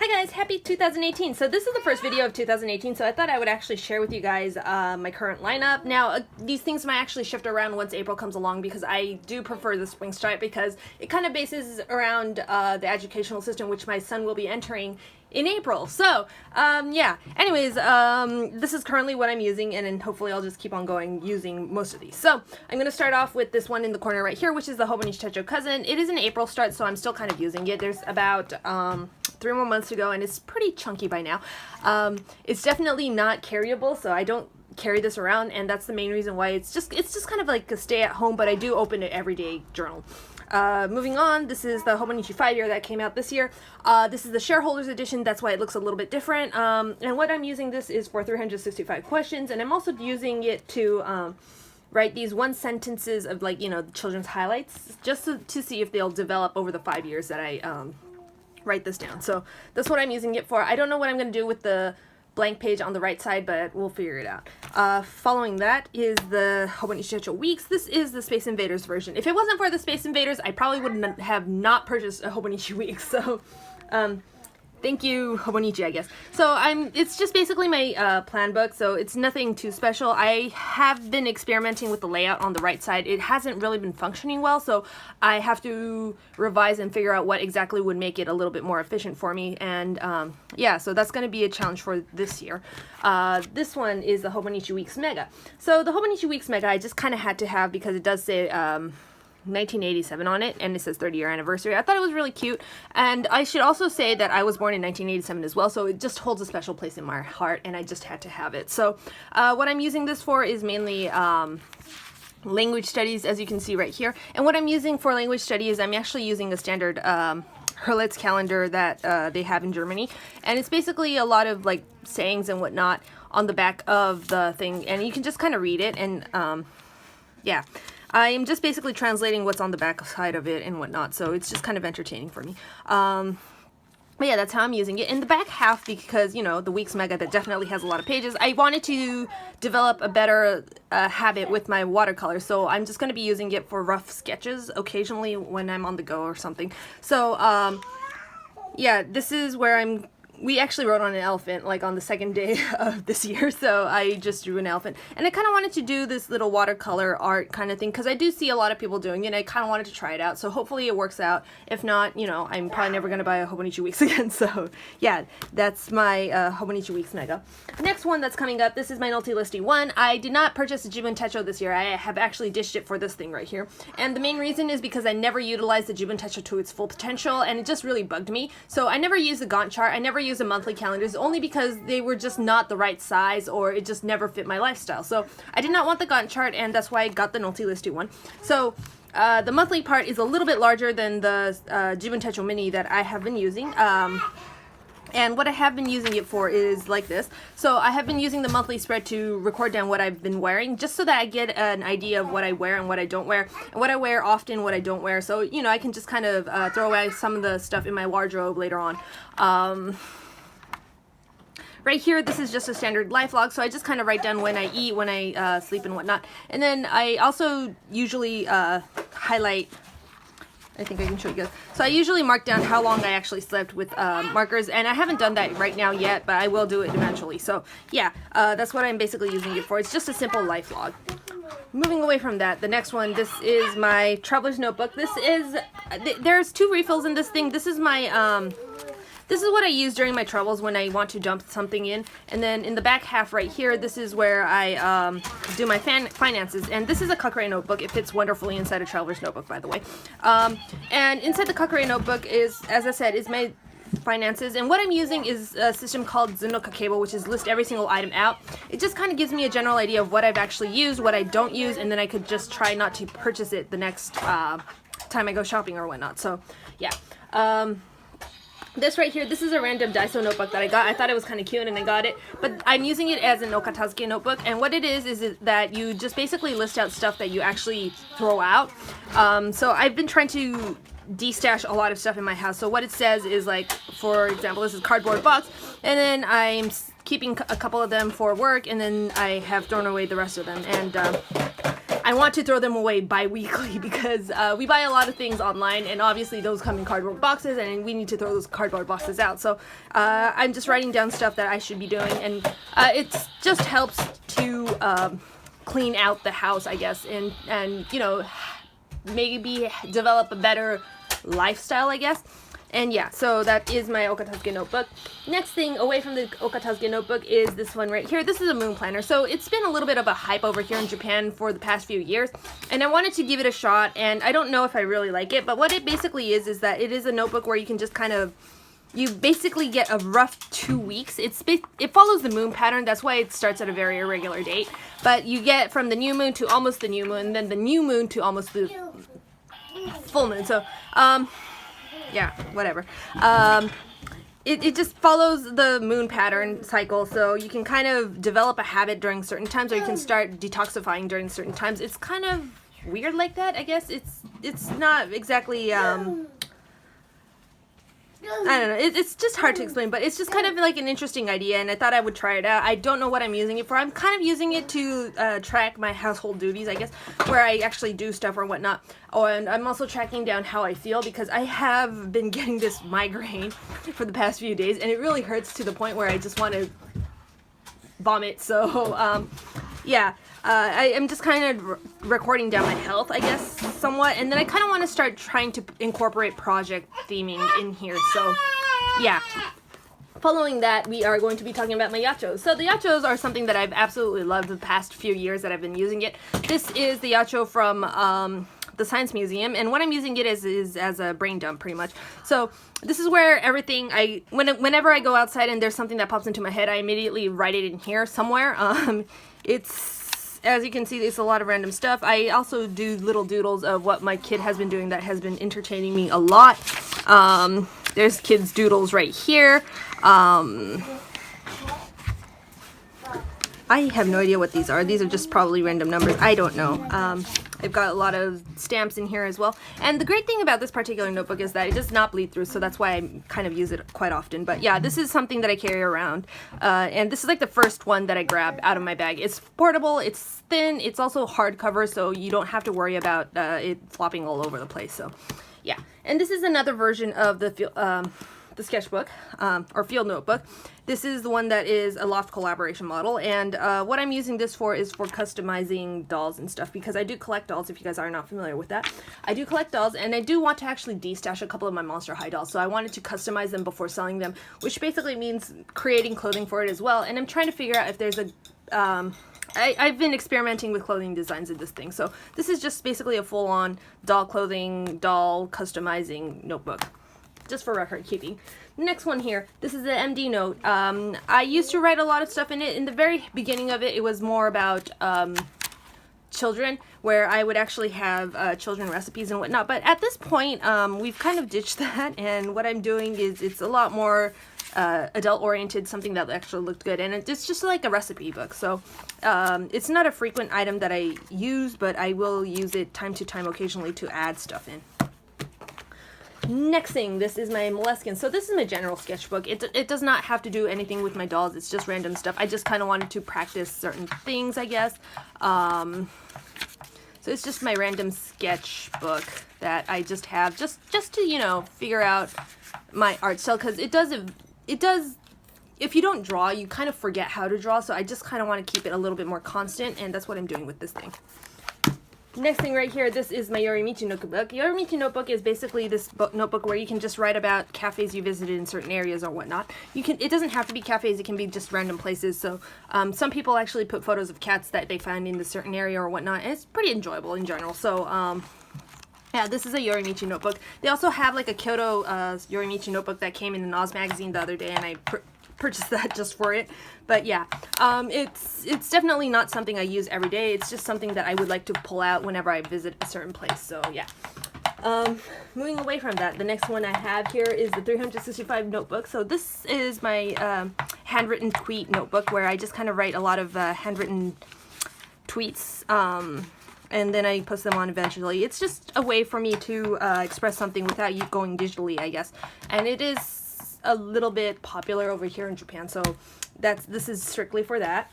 Hi guys, happy 2018. So this is the first video of 2018, so I thought I would actually share with you guys my current lineup. Now, these things might actually shift around once April comes along because I do prefer the spring start because it kind of bases around the educational system which my son will be entering in April. So, yeah. Anyways, this is currently what I'm using, and then hopefully I'll just keep on going using most of these. So, I'm going to start off with this one in the corner right here, which is the Hobonichi Techo Cousin. It is an April start, so I'm still kind of using it. There's about 3 more months to go, and it's pretty chunky by now. It's definitely not carryable, so I don't carry this around, and that's the main reason why it's just kind of like a stay at home, but I do open it everyday journal. Moving on, this is the Hobonichi 5-year that came out this year. This is the shareholders edition, that's why it looks a little bit different. And what I'm using this is for 365 questions, and I'm also using it to write these one sentences of, like, you know, the children's highlights, just to see if they'll develop over the 5 years that I write this down. So that's what I'm using it for. I don't know what I'm going to do with the blank page on the right side, but we'll figure it out. Following that is the Hobonichi Techo Weeks. This is the Space Invaders version. If it wasn't for the Space Invaders, I probably would have not purchased a Hobonichi Weeks. So, thank you, Hobonichi, I guess. So it's just basically my plan book, so it's nothing too special. I have been experimenting with the layout on the right side. It hasn't really been functioning well, so I have to revise and figure out what exactly would make it a little bit more efficient for me. And yeah, so that's going to be a challenge for this year. This one is the Hobonichi Weeks Mega. So the Hobonichi Weeks Mega I just kind of had to have because it does say 1987 on it, and it says 30-year anniversary. I thought it was really cute, and I should also say that I was born in 1987 as well, so it just holds a special place in my heart, and I just had to have it. So what I'm using this for is mainly language studies, as you can see right here. And what I'm using for language studies, I'm actually using a standard Herlitz calendar that they have in Germany, and it's basically a lot of like sayings and whatnot on the back of the thing, and you can just kind of read it, and yeah. I am just basically translating what's on the back side of it and whatnot, so it's just kind of entertaining for me. But yeah, that's how I'm using it. In the back half, because, you know, the Weeks Mega, that definitely has a lot of pages, I wanted to develop a better habit with my watercolor, so I'm just going to be using it for rough sketches occasionally when I'm on the go or something. So, yeah, this is where we actually wrote on an elephant, like, on the second day of this year, so I just drew an elephant. And I kind of wanted to do this little watercolor art kind of thing, because I do see a lot of people doing it, and I kind of wanted to try it out, so hopefully it works out. If not, you know, I'm probably never going to buy a Hobonichi Weeks again, so yeah, that's my Hobonichi Weeks Mega. Next one that's coming up, this is my Nolty Listy 1. I did not purchase a Jibun Techo this year. I have actually ditched it for this thing right here, and the main reason is because I never utilized the Jibun Techo to its full potential, and it just really bugged me. So I never used the Gantt chart, I never used the monthly calendars, only because they were just not the right size, or it just never fit my lifestyle. So I did not want the Gantt chart, and that's why I got the Nolty Listy 1. So the monthly part is a little bit larger than the Jibun Techo Mini that I have been using. And what I have been using it for is like this. So I have been using the monthly spread to record down what I've been wearing, just so that I get an idea of what I wear and what I don't wear, and what I wear often, what I don't wear. So, you know, I can just kind of throw away some of the stuff in my wardrobe later on. Right here, this is just a standard life log, so I just kind of write down when I eat, when I sleep, and whatnot. And then I also usually highlight, I think I can show you guys. So I usually mark down how long I actually slept with markers, and I haven't done that right now yet, but I will do it eventually. So yeah, that's what I'm basically using it for. It's just a simple life log. Moving away from that, the next one, this is my traveler's notebook. This is, there's 2 refills in this thing. This is my, this is what I use during my travels when I want to dump something in. And then in the back half right here, this is where I do my finances. And this is a CaCrea notebook. It fits wonderfully inside a traveler's notebook, by the way. And inside the CaCrea notebook is, as I said, is my finances. And what I'm using is a system called Zenno Kakebo, which is list every single item out. It just kind of gives me a general idea of what I've actually used, what I don't use, and then I could just try not to purchase it the next time I go shopping or whatnot. So yeah. This right here, this is a random Daiso notebook that I got. I thought it was kind of cute and I got it, but I'm using it as an okatazuke notebook, and what it is that you just basically list out stuff that you actually throw out. So I've been trying to de-stash a lot of stuff in my house. So what it says is, like, for example, this is cardboard box, and then I'm keeping a couple of them for work, and then I have thrown away the rest of them. And I want to throw them away bi-weekly because we buy a lot of things online, and obviously those come in cardboard boxes, and we need to throw those cardboard boxes out. So I'm just writing down stuff that I should be doing, and it just helps to clean out the house, I guess, and you know, maybe develop a better lifestyle, I guess. And yeah, so that is my Okatasuke notebook. Next thing away from the Okatasuke notebook is this one right here. This is a moon planner. So it's been a little bit of a hype over here in Japan for the past few years, and I wanted to give it a shot, and I don't know if I really like it, but what it basically is that it is a notebook where you can just kind of, you basically get a rough 2 weeks. It follows the moon pattern. That's why it starts at a very irregular date. But you get from the new moon to almost the new moon, and then the new moon to almost the full moon. So, yeah, whatever. It just follows the moon pattern cycle, so you can kind of develop a habit during certain times, or you can start detoxifying during certain times. It's kind of weird like that, I guess. It's not exactly I don't know, it's just hard to explain, but it's just kind of like an interesting idea, and I thought I would try it out. I don't know what I'm using it for. I'm kind of using it to track my household duties, I guess, where I actually do stuff or whatnot. Oh, and I'm also tracking down how I feel, because I have been getting this migraine for the past few days, and it really hurts to the point where I just want to vomit. So yeah, I am just kind of recording down my health, I guess, somewhat, and then I kind of want to start trying to incorporate project theming in here. So yeah, following that, we are going to be talking about my Yachos. So the Yachos are something that I've absolutely loved the past few years that I've been using it. This is the Yacho from the Science Museum, and what I'm using it is as a brain dump, pretty much. So this is where everything, whenever I go outside and there's something that pops into my head, I immediately write it in here somewhere. It's, as you can see, it's a lot of random stuff. I also do little doodles of what my kid has been doing that has been entertaining me a lot. There's kids' doodles right here. I have no idea what these are. These are just probably random numbers. I don't know. I've got a lot of stamps in here as well. And the great thing about this particular notebook is that it does not bleed through, so that's why I kind of use it quite often. But yeah, this is something that I carry around. And this is like the first one that I grab out of my bag. It's portable, it's thin, it's also hardcover, so you don't have to worry about it flopping all over the place. So yeah. And this is another version of the sketchbook, or field notebook. This is the one that is a Loft collaboration model, and what I'm using this for is for customizing dolls and stuff, because I do collect dolls, if you guys are not familiar with that. I do collect dolls, and I do want to actually destash a couple of my Monster High dolls, so I wanted to customize them before selling them, which basically means creating clothing for it as well, and I'm trying to figure out if there's a... I've been experimenting with clothing designs in this thing, so this is just basically a full-on doll clothing, doll customizing notebook, just for record keeping. Next one here, this is the MD note. I used to write a lot of stuff in it. In the very beginning of it, it was more about children, where I would actually have children recipes and whatnot. But at this point, we've kind of ditched that, and what I'm doing is it's a lot more adult-oriented, something that actually looked good, and it's just like a recipe book. So it's not a frequent item that I use, but I will use it time to time occasionally to add stuff in. Next thing, this is my Moleskine. So this is my general sketchbook. It does not have to do anything with my dolls. It's just random stuff. I just kind of wanted to practice certain things, I guess. So it's just my random sketchbook that I just have just to, you know, figure out my art style, because it does, if you don't draw, you kind of forget how to draw. So I just kind of want to keep it a little bit more constant, and that's what I'm doing with this thing. Next thing right here, this is my Yorimichi notebook. Yorimichi notebook is basically this notebook where you can just write about cafes you visited in certain areas or whatnot. It doesn't have to be cafes, it can be just random places. So some people actually put photos of cats that they find in a certain area or whatnot, and it's pretty enjoyable in general. So yeah, this is a Yorimichi notebook. They also have like a Kyoto Yorimichi notebook that came in an Oz magazine the other day, and I purchased that just for it. But yeah, it's definitely not something I use every day. It's just something that I would like to pull out whenever I visit a certain place. So yeah. Moving away from that, the next one I have here is the 365 notebook. So this is my handwritten tweet notebook, where I just kind of write a lot of handwritten tweets, and then I post them on eventually. It's just a way for me to express something without you going digitally, I guess. And it is a little bit popular over here in Japan, so this is strictly for that.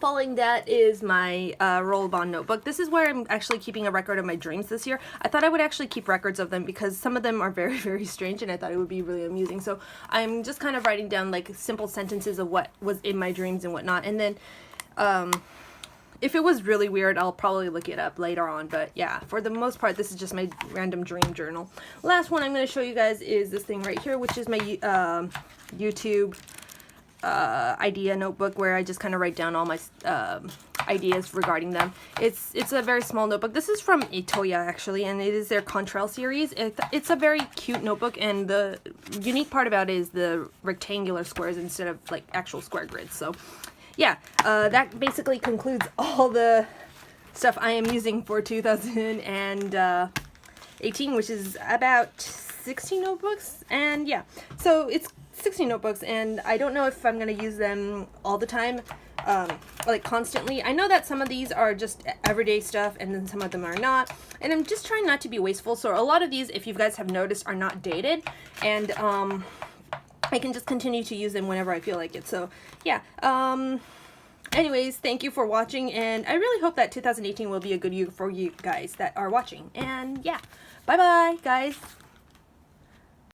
Following that is my Rollbahn notebook. This is where I'm actually keeping a record of my dreams this year. I thought I would actually keep records of them because some of them are very, very strange, and I thought it would be really amusing. So I'm just kind of writing down like simple sentences of what was in my dreams and whatnot. And then if it was really weird, I'll probably look it up later on. But yeah, for the most part, this is just my random dream journal. Last one I'm going to show you guys is this thing right here, which is my YouTube idea notebook, where I just kind of write down all my ideas regarding them. It's a very small notebook. This is from Itoya actually, and it is their Contrail series. It's a very cute notebook, and the unique part about it is the rectangular squares instead of like actual square grids. So yeah, that basically concludes all the stuff I am using for 2018, which is about 60 notebooks. And yeah, so it's 60 notebooks, and I don't know if I'm going to use them all the time, like constantly. I know that some of these are just everyday stuff, and then some of them are not, and I'm just trying not to be wasteful. So a lot of these, if you guys have noticed, are not dated, and I can just continue to use them whenever I feel like it. So yeah, anyways, thank you for watching, and I really hope that 2018 will be a good year for you guys that are watching. And yeah, bye bye guys.